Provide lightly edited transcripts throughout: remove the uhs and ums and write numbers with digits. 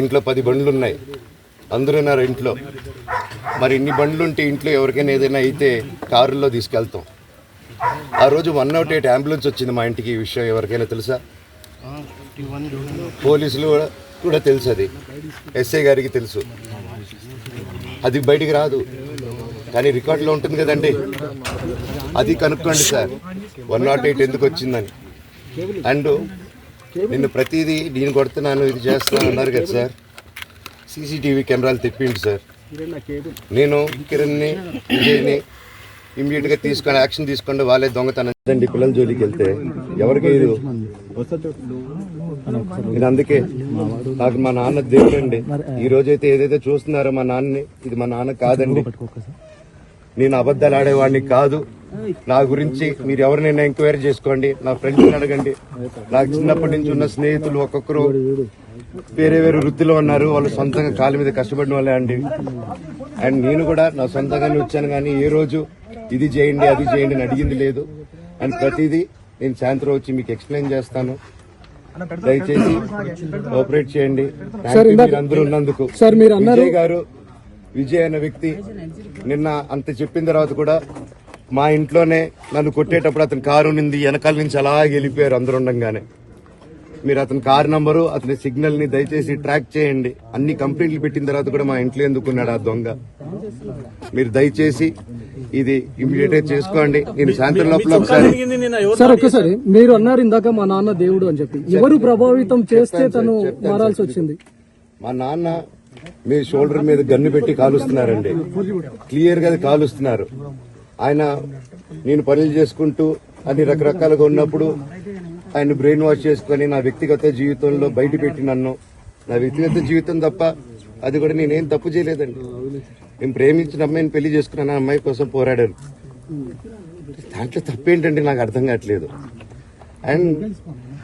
ఇంట్లో 10 బండ్లు ఉన్నాయి, అందరూ ఉన్నారు ఇంట్లో. మరి ఇన్ని బండ్లు ఉంటే ఇంట్లో ఎవరికైనా ఏదైనా అయితే కారుల్లో తీసుకెళ్తాం. ఆ రోజు 108 అంబులెన్స్ వచ్చింది మా ఇంటికి. ఈ విషయం ఎవరికైనా తెలుసా? పోలీసులు కూడా తెలుసు, అది ఎస్ఐ గారికి తెలుసు. అది బయటికి రాదు, కానీ రికార్డులో ఉంటుంది కదండి. అది కనుక్కోండి సార్, 108 ఎందుకు వచ్చిందని. అండ్ నిన్ను ప్రతిదీ నేను కొడుతున్నాను, ఇది చేస్తున్నాను అన్నారు కదా సార్. సీసీటీవీ కెమెరాలు తెప్పిండి సార్. నేను కిరణ్ని, విజయ్ని ఇమ్మీడియట్గా తీసుకొని యాక్షన్ తీసుకోండి. వాళ్ళే దొంగతనం అండి. పిల్లల జోలికి వెళ్తే ఎవరికి ఇది. నేను అందుకే నాకు మా నాన్న దేవుడండి. ఈ రోజైతే ఏదైతే చూస్తున్నారో మా నాన్నని, ఇది మా నాన్న కాదండి. నేను అబద్ధాలు ఆడేవాడిని కాదు. నా గురించి మీరు ఎవరినైనా ఎంక్వైరీ చేసుకోండి, నా ఫ్రెండ్స్ని అడగండి. నాకు చిన్నప్పటి నుంచి ఉన్న స్నేహితులు ఒక్కొక్కరు వేరే వేరే వృత్తిలో ఉన్నారు. వాళ్ళు సొంతంగా కాళ్ళ మీద కష్టపడిన వాళ్ళే అండి. అండ్ నేను కూడా నా సొంతంగానే వచ్చాను, కానీ ఏ రోజు ఇది చేయండి అది చేయండి అని అడిగింది లేదు. అండ్ ప్రతిదీ నేను సాయంత్రం వచ్చి మీకు ఎక్స్ప్లెయిన్ చేస్తాను. దయచేసి కోఆపరేట్ చేయండి. మీరు అందరూ ఉన్నందుకు. విజయ్ గారు, విజయ్ అనే వ్యక్తి నిన్న అంత చెప్పిన తర్వాత కూడా మా ఇంట్లోనే నన్ను కొట్టేటప్పుడు అతని కారు నింది వెనకాల నుంచి అలా వెళ్ళిపోయారు అందరు ఉండంగానే. మీరు అతని కారు నంబరు, అతని సిగ్నల్ ని దయచేసి ట్రాక్ చేయండి. అన్ని కంప్లైంట్లు పెట్టిన తర్వాత కూడా మా ఇంట్లో ఎందుకున్నాడు ఆ దొంగ? మీరు దయచేసి ఇది ఇమీడియట్ గా చేసుకోండి. నేను సాయంత్రం లోపల ఒకసారి మీరు అన్నారు ఇందాక మా నాన్న దేవుడు అని చెప్పి, ఎవరు ప్రభావితం చేస్తే తను మారాల్సి వచ్చింది? మా నాన్న మీ షోల్డర్ మీద గన్ను పెట్టి కాలుస్తున్నారండి, క్లియర్ గా కాలుస్తున్నారు. ఆయన నేను పనులు చేసుకుంటూ అన్ని రకరకాలుగా ఉన్నప్పుడు ఆయన బ్రెయిన్ వాష్ చేసుకుని నా వ్యక్తిగత జీవితంలో బయట పెట్టి నన్ను, నా వ్యక్తిగత జీవితం తప్ప అది కూడా నేనేం తప్పు చేయలేదండి. నేను ప్రేమించిన అమ్మాయిని పెళ్లి చేసుకున్నాను, ఆ అమ్మాయి కోసం పోరాడాను. దాంట్లో తప్పేంటంటే నాకు అర్థం కావట్లేదు. అండ్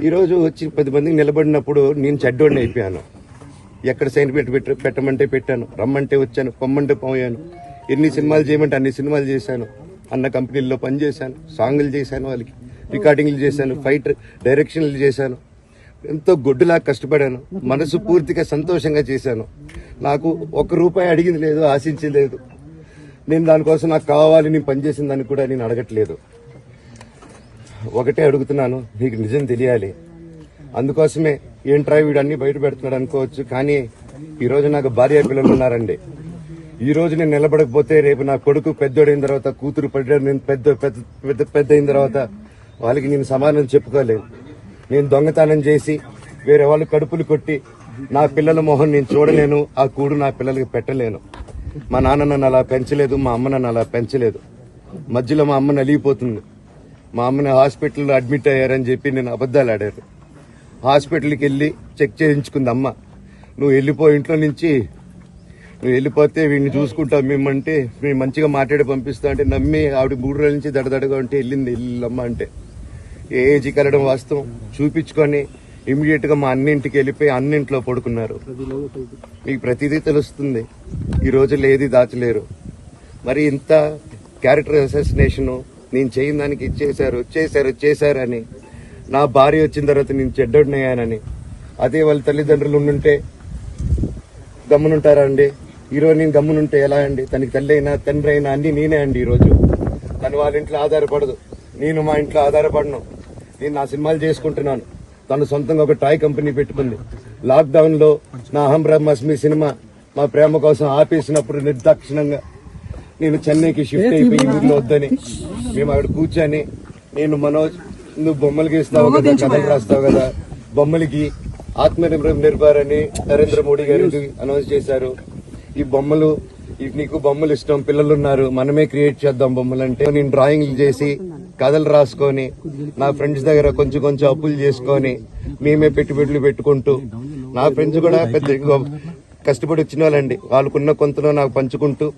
ఈరోజు వచ్చి 10 మందికి నిలబడినప్పుడు నేను చెడ్డోడిని అయిపోయాను. ఎక్కడ సైన్ పెట్టమంటే పెట్టాను, రమ్మంటే వచ్చాను, పొమ్మంటే పోయాను. ఎన్ని సినిమాలు చేయమంటే అన్ని సినిమాలు చేశాను. అన్న కంపెనీల్లో పనిచేశాను, సాంగులు చేశాను, వాళ్ళకి రికార్డింగ్లు చేశాను, ఫైట్ డైరెక్షన్లు చేశాను. ఎంతో గొడ్డులా కష్టపడాను, మనసు పూర్తిగా సంతోషంగా చేశాను. నాకు 1 రూపాయి అడిగింది లేదు, ఆశించలేదు. నేను దానికోసం నాకు కావాలి, నేను పనిచేసిన దాన్ని కూడా నేను అడగట్లేదు. ఒకటే అడుగుతున్నాను, మీకు నిజం తెలియాలి. అందుకోసమే ఏంట్రా వీడు అన్ని బయట పెడుతున్నాడు అనుకోవచ్చు, కానీ ఈరోజు నాకు భార్య పిల్లలు ఉన్నారండి. ఈ రోజు నేను నిలబడకపోతే రేపు నా కొడుకు పెద్దోడైన తర్వాత, కూతురు పెద్ద అయిన తర్వాత వాళ్ళకి నేను సమాధానం చెప్పుకోలేను. నేను దొంగతనం చేసి వేరే వాళ్ళు కడుపులు కొట్టి నా పిల్లల మొహం నేను చూడలేను, ఆ కూడు నా పిల్లలకి పెట్టలేను. మా నాన్న నన్ను అలా పెంచలేదు, మా అమ్మ నన్ను అలా పెంచలేదు. మధ్యలో మా అమ్మ నలిగిపోతుంది. మా అమ్మని హాస్పిటల్లో అడ్మిట్ అయ్యారని చెప్పి నేను అబద్దాలు ఆడారు. హాస్పిటల్కి వెళ్ళి చెక్ చేయించుకుంది అమ్మ. నువ్వు వెళ్ళిపో ఇంట్లో నుంచి, నువ్వు వెళ్ళిపోతే వీడిని చూసుకుంటావు మేమంటే, మేము మంచిగా మాట్లాడి పంపిస్తా అంటే నమ్మి ఆవిడ 3 రోజుల నుంచి దడదడగా ఉంటే వెళ్ళింది అమ్మ. అంటే ఏజీ కలడం వాస్తవం చూపించుకొని ఇమీడియట్ గా మా అన్నింటికి వెళ్ళిపోయి అన్నింట్లో పడుకున్నారు. మీకు ప్రతిదీ తెలుస్తుంది. ఈ రోజుల్లో ఏది దాచలేరు. మరి ఇంత క్యారెక్టర్ అసాసినేషన్ నేను చేయని దానికి చేశారు అని, నా భార్య వచ్చిన తర్వాత నేను చెడ్డోడినయ్యానని, అదే వాళ్ళ తల్లిదండ్రులు ఉండుంటే గమ్మునుంటారా అండి? ఈరోజు నేను గమ్మునుంటే ఎలా అండి? తనకి తల్లి అయినా తండ్రి అయినా అన్ని నేనే అండి. ఈరోజు తను వాళ్ళ ఇంట్లో ఆధారపడదు, నేను మా ఇంట్లో ఆధారపడను. నేను నా సినిమాలు చేసుకుంటున్నాను. తను సొంతంగా ఒక టాయ్ కంపెనీ పెట్టుకుంది. లాక్డౌన్ లో నా అహం బ్రహ్మాస్మి సినిమా మా ప్రేమ కోసం ఆపేసినప్పుడు నిర్దాక్షిణంగా నేను చెన్నైకి షిఫ్ట్ అయిపోయి ఊర్లో వద్దని మేము అక్కడ కూర్చొని, నేను మనోజ్ నువ్వు బొమ్మలు గీస్తావు కదా, కథలు రాస్తావు కదా, బొమ్మలకి ఆత్మనిర్భర్ అని నరేంద్ర మోడీ గారు అనౌన్స్ చేశారు. ఈ బొమ్మలు, నీకు బొమ్మలు ఇష్టం, పిల్లలు ఉన్నారు, మనమే క్రియేట్ చేద్దాం బొమ్మలు అంటే నేను డ్రాయింగ్లు చేసి కథలు రాసుకొని నా ఫ్రెండ్స్ దగ్గర కొంచెం అప్పులు చేసుకొని మేమే పెట్టుబడులు పెట్టుకుంటూ, నా ఫ్రెండ్స్ కూడా పెద్ద కష్టపడి వచ్చిన వాళ్ళండి, వాళ్ళకున్న కొంతలో నాకు పంచుకుంటూ